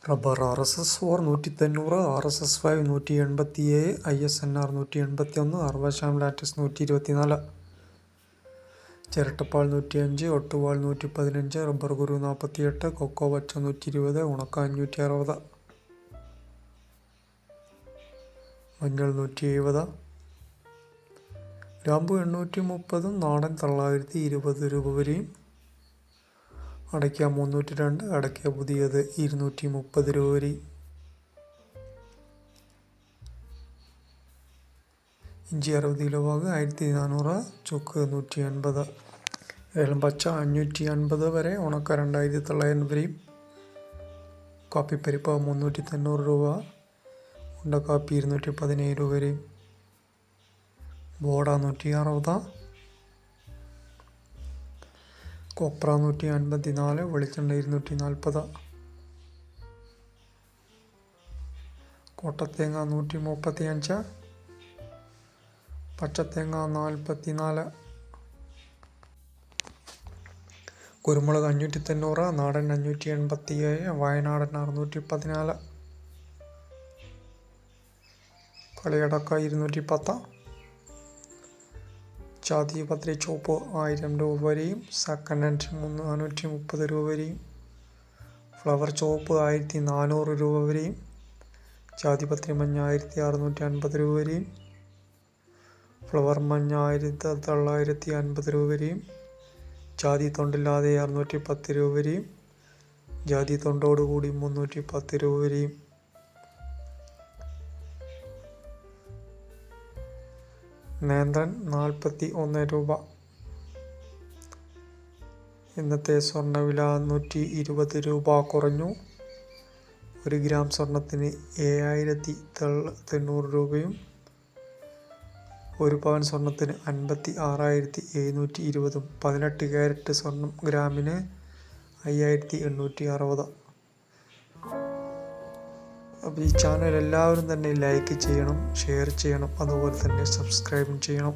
Rubber RSS-4 190, RSS-5 187, ISNR 181, അർബാശാം latex 124, ചിരട്ടപ്പാൾ 105, ഒട്ടുവാൾ 115, റബ്ബർ ഗുരു 48, കൊക്കോ പച്ച 120, ഉണക്ക 560, മഞ്ഞൾ 170, ഗ്രാമ്പു 830, നാടൻ 920 രൂപ വരെയും, അടയ്ക്ക 302, അടയ്ക്ക പുതിയത് 230 രൂപ വരെയും, ഇഞ്ചി 60 കിലോ ഭാഗം 1400, ചുക്ക് 180, ഏലം പച്ച 550 വരെ, ഉണക്ക 2900 വരെയും, കാപ്പിപ്പരിപ്പ് 390 രൂപ, ഉണ്ടക്കാപ്പി 217 രൂപ വരെയും, ബോഡ 160, കൊപ്ര 154, വെളിച്ചെണ്ണ 240, കൊട്ടത്തേങ്ങ 135, പച്ചത്തേങ്ങ 44, കുരുമുളക് 590, നാടൻ 587, വയനാടൻ 614, കളിയടക്ക 210, ജാതി പത്രി ചോപ്പ് 1000 രൂപ വരെയും, സെക്കൻഡ് ഹാൻഡ് 430 രൂപ വരെയും, ഫ്ലവർ ചോപ്പ് 1400 രൂപ വരെയും, ജാതിപത്രി മഞ്ഞ 1650 രൂപ വരെയും, ഫ്ലവർ മഞ്ഞ 1950 രൂപ വരെയും, ജാതി തൊണ്ടില്ലാതെ 610 രൂപ വരെയും, ജാതി തൊണ്ടോടുകൂടി 310 രൂപ വരെയും, നേന്ത്രൻ 41 രൂപ. ഇന്നത്തെ സ്വർണ്ണവില 120 രൂപ കുറഞ്ഞു. 1 ഗ്രാം സ്വർണത്തിന് 7090 രൂപയും 1 പവൻ സ്വർണത്തിന് 56,720, 18 ക്യാരറ്റ് സ്വർണം ഗ്രാമിന് 5860. അപ്പോൾ ഈ ചാനൽ എല്ലാവരും തന്നെ ലൈക്ക് ചെയ്യണം, ഷെയർ ചെയ്യണം, അതുപോലെ തന്നെ സബ്സ്ക്രൈബും ചെയ്യണം.